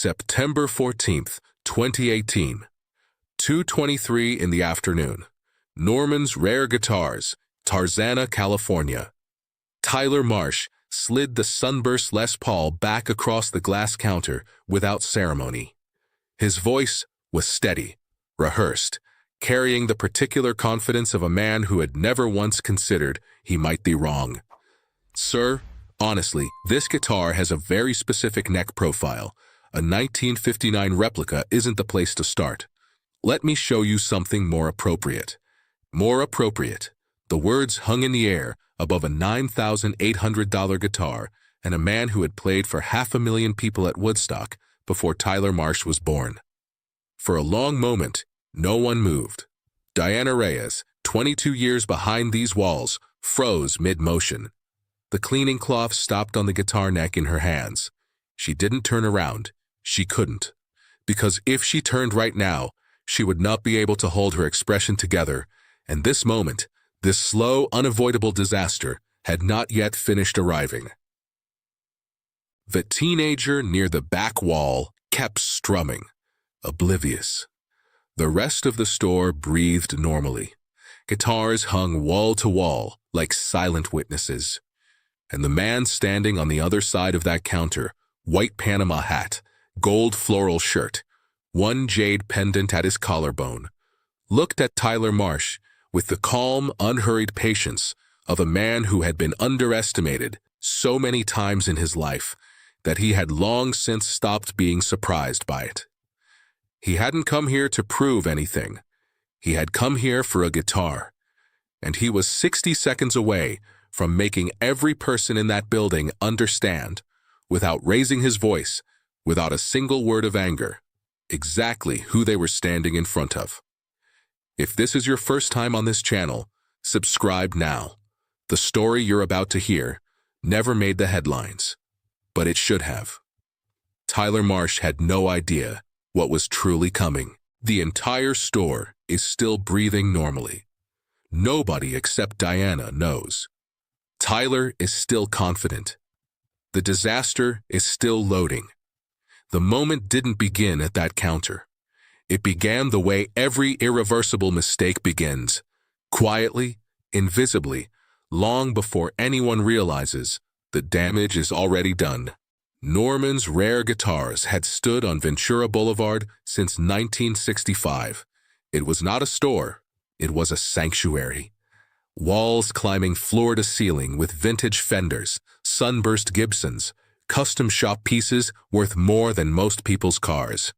September 14th, 2018, 2:23 in the afternoon. Norman's Rare Guitars, Tarzana, California. Tyler Marsh slid the sunburst Les Paul back across the glass counter without ceremony. His voice was steady, rehearsed, carrying the particular confidence of a man who had never once considered he might be wrong. "Sir, honestly, this guitar has a very specific neck profile. A 1959 replica isn't the place to start. Let me show you something more appropriate." More appropriate. The words hung in the air above a $9,800 guitar and a man who had played for 500,000 people at Woodstock before Tyler Marsh was born. For a long moment, no one moved. Diana Reyes, 22 years behind these walls, froze mid-motion. The cleaning cloth stopped on the guitar neck in her hands. She didn't turn around. She couldn't. Because if she turned right now, she would not be able to hold her expression together, and this moment, this slow, unavoidable disaster, had not yet finished arriving. The teenager near the back wall kept strumming, oblivious. The rest of the store breathed normally. Guitars hung wall to wall like silent witnesses. And the man standing on the other side of that counter, white Panama hat, gold floral shirt, one jade pendant at his collarbone, looked at Tyler Marsh with the calm, unhurried patience of a man who had been underestimated so many times in his life that he had long since stopped being surprised by it. He hadn't come here to prove anything. He had come here for a guitar, and he was 60 seconds away from making every person in that building understand, without raising his voice, without a single word of anger, exactly who they were standing in front of. If this is your first time on this channel, subscribe now. The story you're about to hear never made the headlines, but it should have. Tyler Marsh had no idea what was truly coming. The entire store is still breathing normally. Nobody except Diana knows. Tyler is still confident. The disaster is still loading. The moment didn't begin at that counter. It began the way every irreversible mistake begins, quietly, invisibly, long before anyone realizes the damage is already done. Norman's Rare Guitars had stood on Ventura Boulevard since 1965. It was not a store, it was a sanctuary. Walls climbing floor to ceiling with vintage Fenders, sunburst Gibsons, custom shop pieces worth more than most people's cars.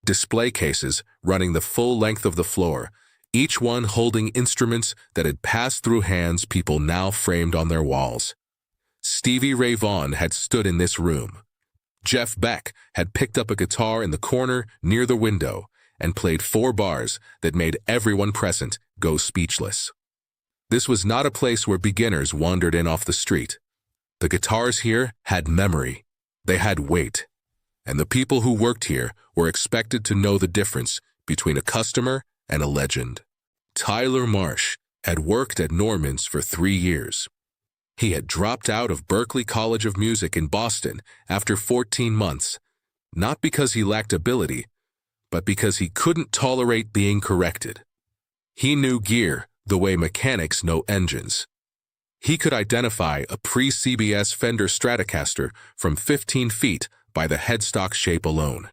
Display cases running the full length of the floor, each one holding instruments that had passed through hands people now framed on their walls. Stevie Ray Vaughan had stood in this room. Jeff Beck had picked up a guitar in the corner near the window and played 4 bars that made everyone present go speechless. This was not a place where beginners wandered in off the street. The guitars here had memory. They had weight. And the people who worked here were expected to know the difference between a customer and a legend. Tyler Marsh had worked at Norman's for 3 years. He had dropped out of Berklee College of Music in Boston after 14 months, not because he lacked ability, but because he couldn't tolerate being corrected. He knew gear the way mechanics know engines. He could identify a pre-CBS Fender Stratocaster from 15 feet by the headstock shape alone.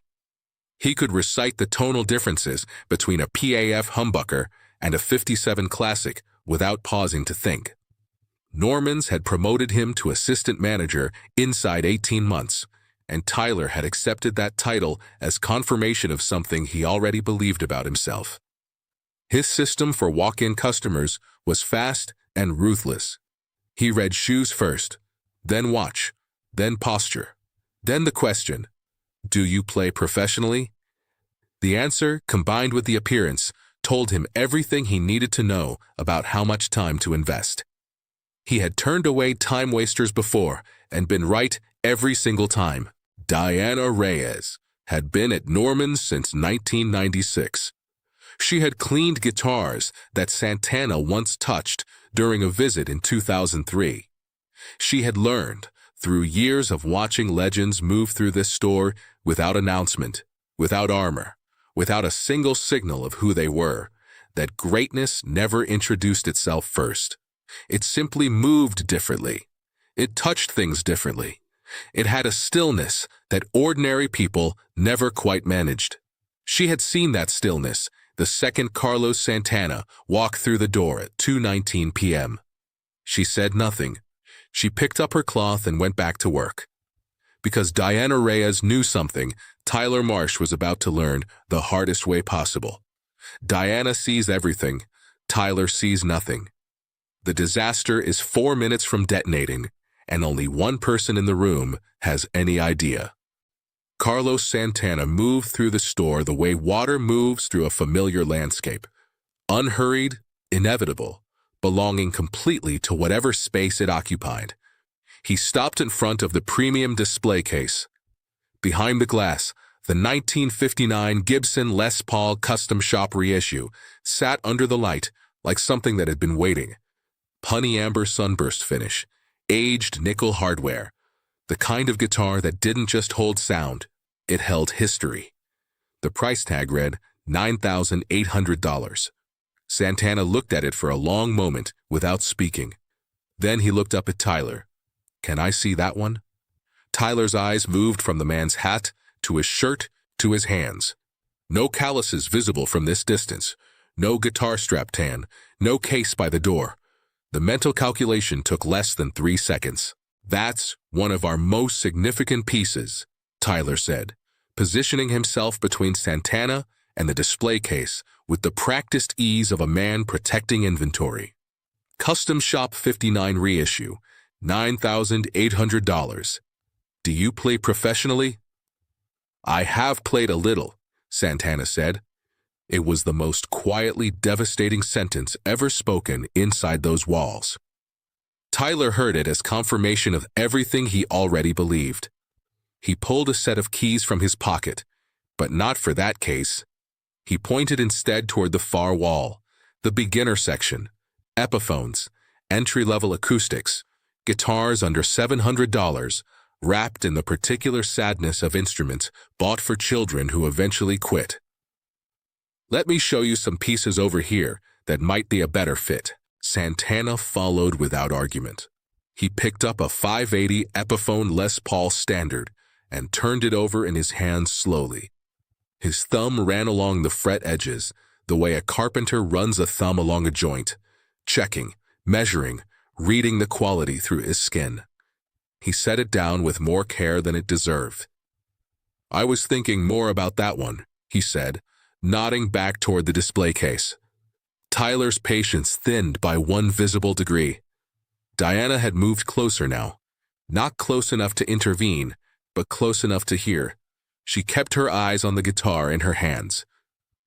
He could recite the tonal differences between a PAF humbucker and a 57 Classic without pausing to think. Norman's had promoted him to assistant manager inside 18 months, and Tyler had accepted that title as confirmation of something he already believed about himself. His system for walk-in customers was fast and ruthless. He read shoes first, then watch, then posture. Then the question, do you play professionally? The answer, combined with the appearance, told him everything he needed to know about how much time to invest. He had turned away time wasters before and been right every single time. Diana Reyes had been at Norman's since 1996. She had cleaned guitars that Santana once touched during a visit in 2003. She had learned, through years of watching legends move through this store, without announcement, without armor, without a single signal of who they were, that greatness never introduced itself first. It simply moved differently. It touched things differently. It had a stillness that ordinary people never quite managed. She had seen that stillness the second Carlos Santana walked through the door at 2:19 p.m. She said nothing. She picked up her cloth and went back to work. Because Diana Reyes knew something Tyler Marsh was about to learn the hardest way possible. Diana sees everything. Tyler sees nothing. The disaster is 4 minutes from detonating, and only one person in the room has any idea. Carlos Santana moved through the store the way water moves through a familiar landscape. Unhurried, inevitable, belonging completely to whatever space it occupied. He stopped in front of the premium display case. Behind the glass, the 1959 Gibson Les Paul Custom Shop reissue sat under the light like something that had been waiting. Honey amber sunburst finish, aged nickel hardware, the kind of guitar that didn't just hold sound, it held history. The price tag read $9,800. Santana looked at it for a long moment without speaking. Then he looked up at Tyler. "Can I see that one?" Tyler's eyes moved from the man's hat to his shirt to his hands. No calluses visible from this distance, no guitar strap tan, no case by the door. The mental calculation took less than 3 seconds. "That's one of our most significant pieces," Tyler said, positioning himself between Santana and the display case with the practiced ease of a man protecting inventory. "Custom Shop 59 reissue, $9,800. Do you play professionally?" "I have played a little," Santana said. It was the most quietly devastating sentence ever spoken inside those walls. Tyler heard it as confirmation of everything he already believed. He pulled a set of keys from his pocket, but not for that case. He pointed instead toward the far wall, the beginner section, Epiphones, entry-level acoustics, guitars under $700, wrapped in the particular sadness of instruments bought for children who eventually quit. "Let me show you some pieces over here that might be a better fit." Santana followed without argument. He picked up a 580 Epiphone Les Paul Standard and turned it over in his hands slowly. His thumb ran along the fret edges, the way a carpenter runs a thumb along a joint, checking, measuring, reading the quality through his skin. He set it down with more care than it deserved. "I was thinking more about that one," he said, nodding back toward the display case. Tyler's patience thinned by one visible degree. Diana had moved closer now, not close enough to intervene, but close enough to hear. She kept her eyes on the guitar in her hands,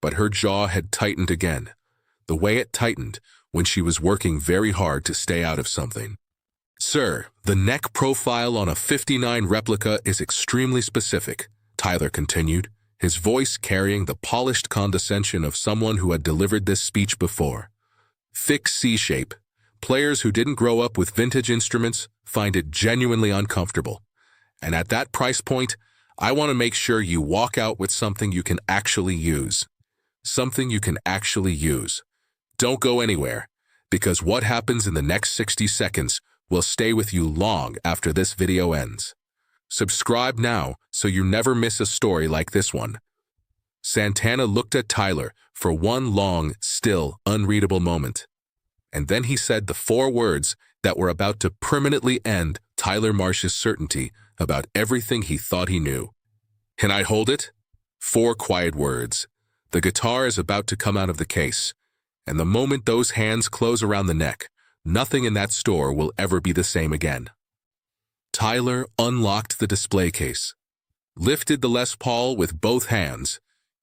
but her jaw had tightened again, the way it tightened when she was working very hard to stay out of something. "Sir, the neck profile on a 59 replica is extremely specific," Tyler continued, his voice carrying the polished condescension of someone who had delivered this speech before. "Thick C-shape. Players who didn't grow up with vintage instruments find it genuinely uncomfortable. And at that price point, I want to make sure you walk out with something you can actually use. Something you can actually use. Don't go anywhere, because what happens in the next 60 seconds will stay with you long after this video ends. Subscribe now so you never miss a story like this one." Santana looked at Tyler for one long, still, unreadable moment. And then he said the 4 words that were about to permanently end Tyler Marsh's certainty about everything he thought he knew. "Can I hold it?" 4 quiet words. The guitar is about to come out of the case, and the moment those hands close around the neck, nothing in that store will ever be the same again. Tyler unlocked the display case, lifted the Les Paul with both hands,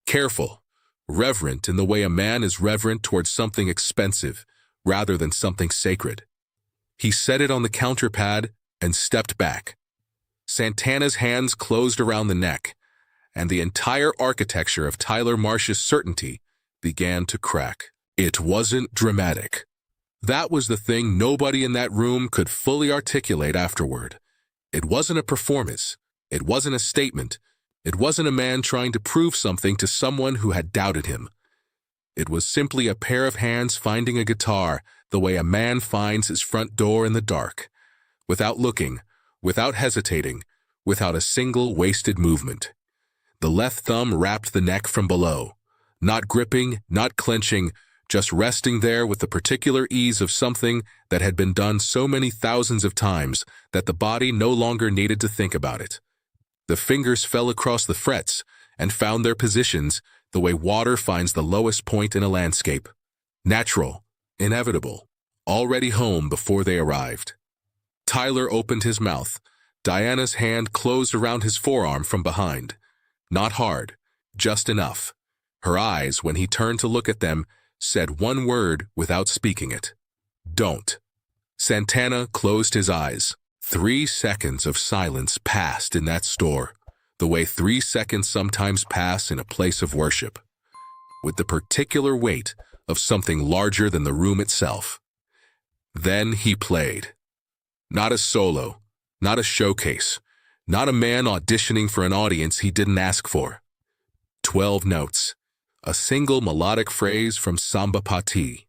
careful, reverent in the way a man is reverent towards something expensive rather than something sacred. He set it on the counter pad and stepped back. Santana's hands closed around the neck, and the entire architecture of Tyler Marsh's certainty began to crack. It wasn't dramatic. That was the thing nobody in that room could fully articulate afterward. It wasn't a performance. It wasn't a statement. It wasn't a man trying to prove something to someone who had doubted him. It was simply a pair of hands finding a guitar the way a man finds his front door in the dark, without looking, without hesitating, without a single wasted movement. The left thumb wrapped the neck from below, not gripping, not clenching, just resting there with the particular ease of something that had been done so many thousands of times that the body no longer needed to think about it. The fingers fell across the frets and found their positions the way water finds the lowest point in a landscape. Natural, inevitable, already home before they arrived. Tyler opened his mouth. Diana's hand closed around his forearm from behind. Not hard, just enough. Her eyes, when he turned to look at them, said one word without speaking it. Don't. Santana closed his eyes. 3 seconds of silence passed in that store, the way 3 seconds sometimes pass in a place of worship, with the particular weight of something larger than the room itself. Then he played. Not a solo, not a showcase, not a man auditioning for an audience he didn't ask for. 12 notes, a single melodic phrase from Samba Pati,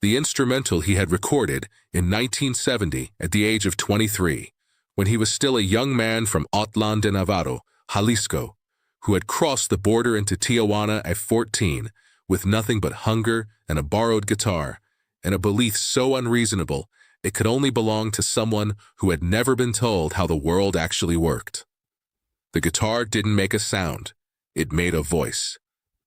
the instrumental he had recorded in 1970 at the age of 23, when he was still a young man from Autlan de Navarro, Jalisco, who had crossed the border into Tijuana at 14 with nothing but hunger and a borrowed guitar, and a belief so unreasonable it could only belong to someone who had never been told how the world actually worked. The guitar didn't make a sound. It made a voice.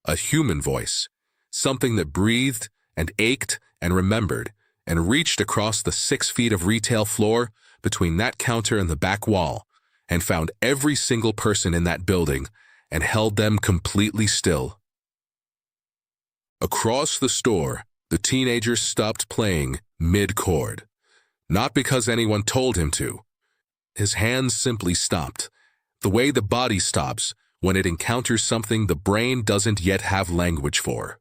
A human voice. Something that breathed and ached and remembered and reached across the 6 feet of retail floor between that counter and the back wall and found every single person in that building and held them completely still. Across the store, the teenager stopped playing mid-chord. Not because anyone told him to. His hands simply stopped, the way the body stops when it encounters something the brain doesn't yet have language for.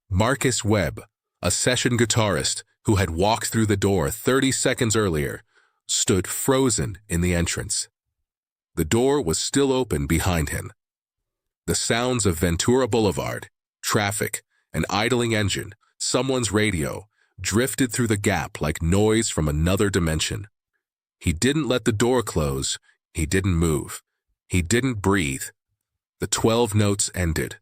Marcus Webb, a session guitarist who had walked through the door 30 seconds earlier, stood frozen in the entrance. The door was still open behind him. The sounds of Ventura Boulevard, traffic, an idling engine, someone's radio, drifted through the gap like noise from another dimension. He didn't let the door close. He didn't move. He didn't breathe. The 12 notes ended.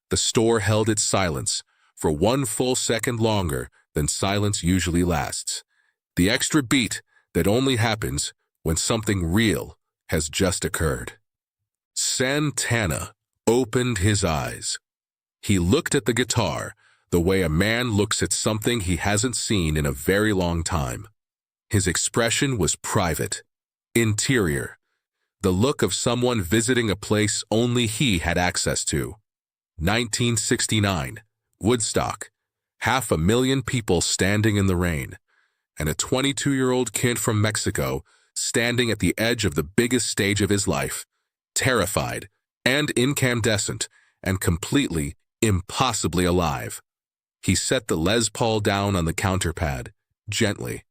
The store held its silence for 1 full second longer than silence usually lasts. The extra beat that only happens when something real has just occurred. Santana opened his eyes. He looked at the guitar the way a man looks at something he hasn't seen in a very long time. His expression was private, interior, the look of someone visiting a place only he had access to. 1969, Woodstock, 500,000 people standing in the rain, and a 22-year-old kid from Mexico standing at the edge of the biggest stage of his life, terrified and incandescent and completely, impossibly alive. He set the Les Paul down on the counterpad, gently.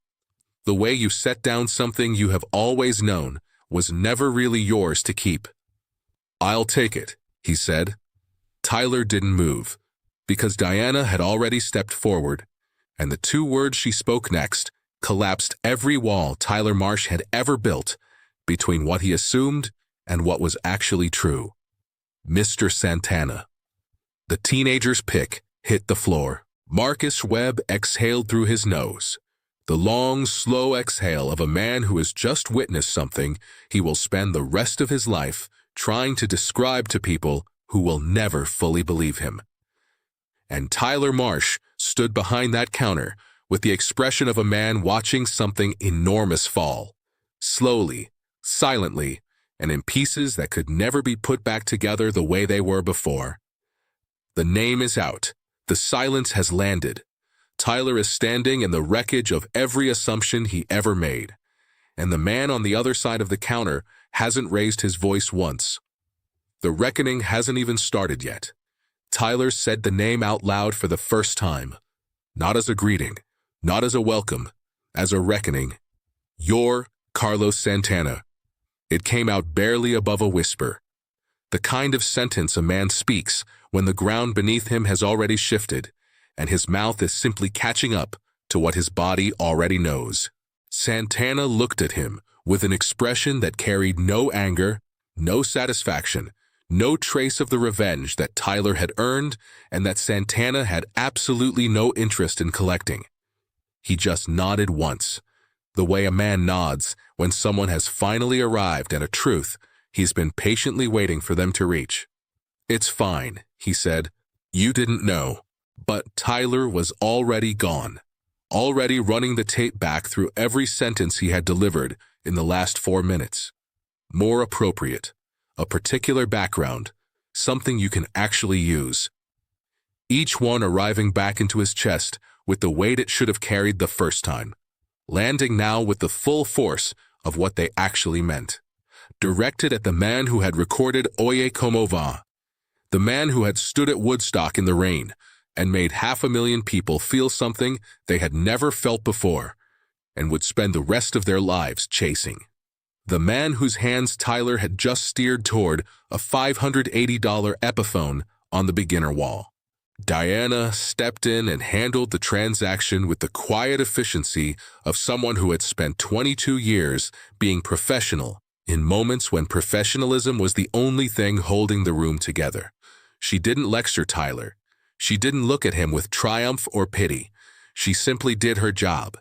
The way you set down something you have always known was never really yours to keep. "I'll take it," he said. Tyler didn't move, because Diana had already stepped forward, and the 2 words she spoke next collapsed every wall Tyler Marsh had ever built between what he assumed and what was actually true. Mr. Santana. The teenager's pick hit the floor. Marcus Webb exhaled through his nose. The long, slow exhale of a man who has just witnessed something he will spend the rest of his life trying to describe to people who will never fully believe him. And Tyler Marsh stood behind that counter with the expression of a man watching something enormous fall, slowly, silently, and in pieces that could never be put back together the way they were before. The name is out. The silence has landed. Tyler is standing in the wreckage of every assumption he ever made, and the man on the other side of the counter hasn't raised his voice once. The reckoning hasn't even started yet. Tyler said the name out loud for the first time, not as a greeting, not as a welcome, as a reckoning. "You're Carlos Santana." It came out barely above a whisper. The kind of sentence a man speaks when the ground beneath him has already shifted, and his mouth is simply catching up to what his body already knows. Santana looked at him with an expression that carried no anger, no satisfaction, no trace of the revenge that Tyler had earned and that Santana had absolutely no interest in collecting. He just nodded once, the way a man nods when someone has finally arrived at a truth he's been patiently waiting for them to reach. "It's fine," he said. "You didn't know." But Tyler was already gone, already running the tape back through every sentence he had delivered in the last 4 minutes. More appropriate, a particular background, something you can actually use. Each one arriving back into his chest with the weight it should have carried the first time, landing now with the full force of what they actually meant. Directed at the man who had recorded Oye Como Va, the man who had stood at Woodstock in the rain and made 500,000 people feel something they had never felt before and would spend the rest of their lives chasing. The man whose hands Tyler had just steered toward a $580 Epiphone on the beginner wall. Diana stepped in and handled the transaction with the quiet efficiency of someone who had spent 22 years being professional in moments when professionalism was the only thing holding the room together. She didn't lecture Tyler. She didn't look at him with triumph or pity. She simply did her job,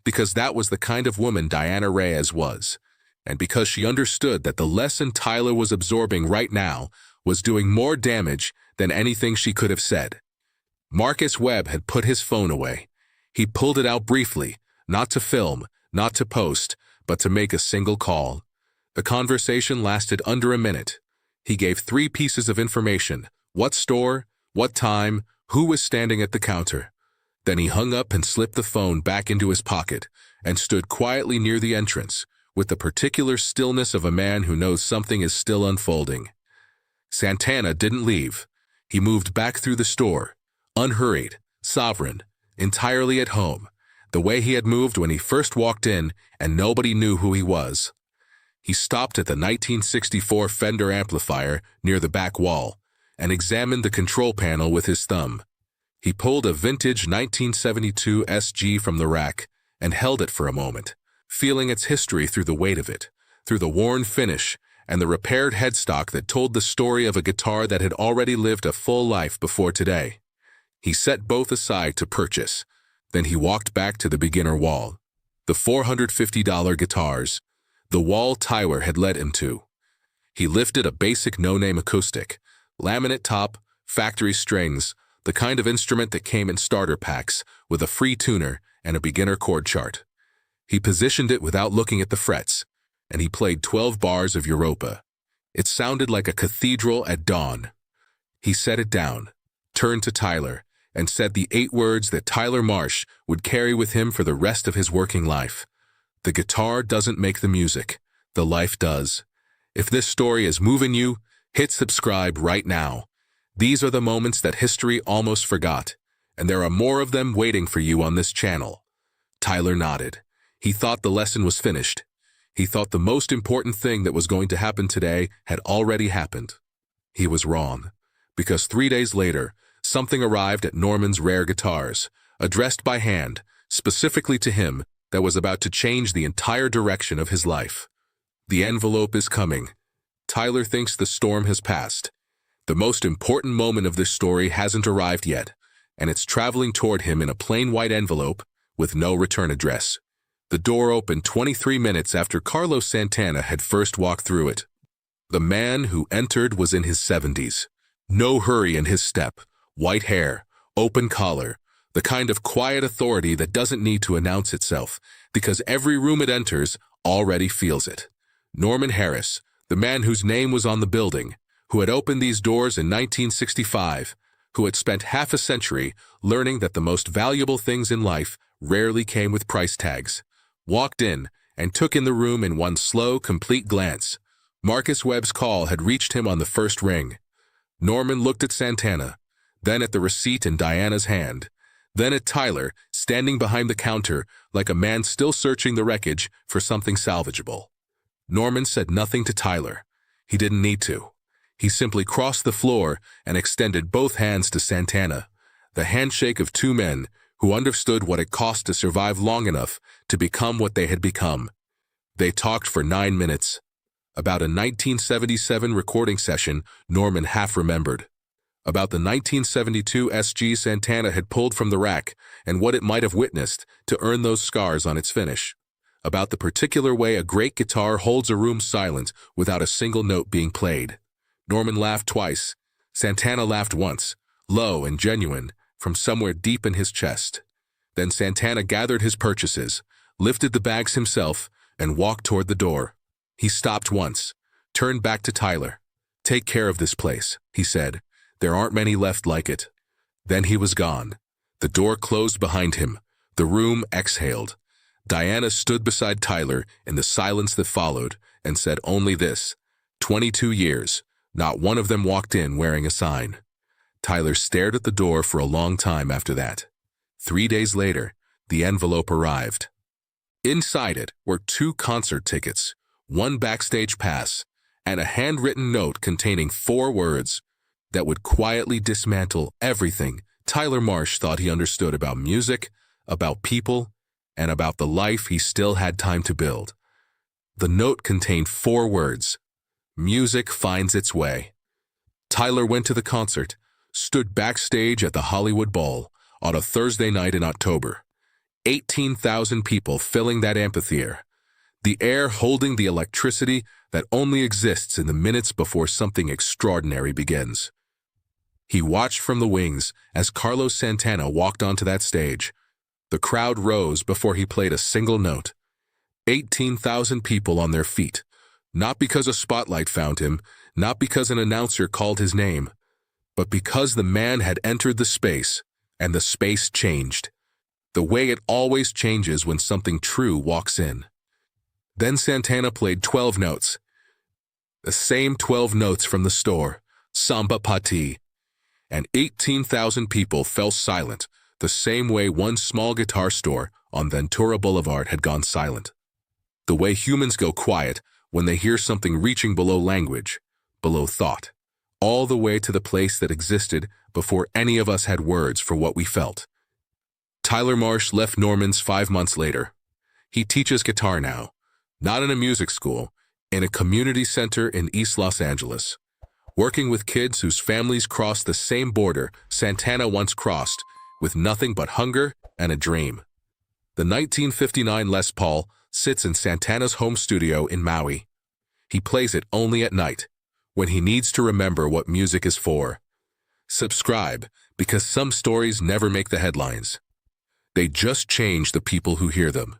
because that was the kind of woman Diana Reyes was, and because she understood that the lesson Tyler was absorbing right now was doing more damage than anything she could have said. Marcus Webb had put his phone away. He pulled it out briefly, not to film, not to post, but to make a single call. The conversation lasted under a minute. He gave 3 pieces of information: what store, what time, who was standing at the counter. Then he hung up and slipped the phone back into his pocket and stood quietly near the entrance, with the particular stillness of a man who knows something is still unfolding. Santana didn't leave. He moved back through the store, unhurried, sovereign, entirely at home, the way he had moved when he first walked in and nobody knew who he was. He stopped at the 1964 Fender amplifier near the back wall and examined the control panel with his thumb. He pulled a vintage 1972 SG from the rack and held it for a moment, feeling its history through the weight of it, through the worn finish and the repaired headstock that told the story of a guitar that had already lived a full life before today. He set both aside to purchase. Then he walked back to the beginner wall. The $450 guitars, the wall Tyler had led him to. He lifted a basic no-name acoustic, laminate top, factory strings, the kind of instrument that came in starter packs with a free tuner and a beginner chord chart. He positioned it without looking at the frets, and he played 12 bars of Europa. It sounded like a cathedral at dawn. He set it down, turned to Tyler, and said the 8 words that Tyler Marsh would carry with him for the rest of his working life. The guitar doesn't make the music, the life does. If this story is moving you, hit subscribe right now. These are the moments that history almost forgot, and there are more of them waiting for you on this channel. Tyler nodded. He thought the lesson was finished. He thought the most important thing that was going to happen today had already happened. He was wrong, because 3 days later, something arrived at Norman's Rare Guitars, addressed by hand, specifically to him, that was about to change the entire direction of his life. The envelope is coming. Tyler thinks the storm has passed. The most important moment of this story hasn't arrived yet, and it's traveling toward him in a plain white envelope with no return address. The door opened 23 minutes after Carlos Santana had first walked through it. The man who entered was in his 70s. No hurry in his step, white hair, open collar, the kind of quiet authority that doesn't need to announce itself, because every room it enters already feels it. Norman Harris, the man whose name was on the building, who had opened these doors in 1965, who had spent half a century learning that the most valuable things in life rarely came with price tags, walked in and took in the room in one slow, complete glance. Marcus Webb's call had reached him on the first ring. Norman looked at Santana, then at the receipt in Diana's hand, then at Tyler, standing behind the counter like a man still searching the wreckage for something salvageable. Norman said nothing to Tyler. He didn't need to. He simply crossed the floor and extended both hands to Santana, the handshake of two men who understood what it cost to survive long enough to become what they had become. They talked for 9 minutes. About a 1977 recording session Norman half remembered. About the 1972 SG Santana had pulled from the rack and what it might have witnessed to earn those scars on its finish. About the particular way a great guitar holds a room silent without a single note being played. Norman laughed twice. Santana laughed once, low and genuine, from somewhere deep in his chest. Then Santana gathered his purchases, lifted the bags himself, and walked toward the door. He stopped once, turned back to Tyler. "Take care of this place," he said. "There aren't many left like it." Then he was gone. The door closed behind him. The room exhaled. Diana stood beside Tyler in the silence that followed and said only this: 22 years. Not one of them walked in wearing a sign. Tyler stared at the door for a long time after that. 3 days later, the envelope arrived. Inside it were 2 concert tickets, 1 backstage pass, and a handwritten note containing 4 words that would quietly dismantle everything Tyler Marsh thought he understood about music, about people, and about the life he still had time to build. The note contained 4 words: music finds its way. Tyler went to the concert, stood backstage at the Hollywood Bowl on a Thursday night in October. 18,000 people filling that amphitheater, the air holding the electricity that only exists in the minutes before something extraordinary begins. He watched from the wings as Carlos Santana walked onto that stage. The crowd rose before he played a single note. 18,000 people on their feet, not because a spotlight found him, not because an announcer called his name, but because the man had entered the space, and the space changed, the way it always changes when something true walks in. Then Santana played 12 notes, the same 12 notes from the store, Samba Pati, and 18,000 people fell silent, the same way one small guitar store on Ventura Boulevard had gone silent. The way humans go quiet when they hear something reaching below language, below thought, all the way to the place that existed before any of us had words for what we felt. Tyler Marsh left Norman's 5 months later. He teaches guitar now, not in a music school, in a community center in East Los Angeles, working with kids whose families crossed the same border Santana once crossed, with nothing but hunger and a dream. The 1959 Les Paul sits in Santana's home studio in Maui. He plays it only at night, when he needs to remember what music is for. Subscribe, because some stories never make the headlines. They just change the people who hear them.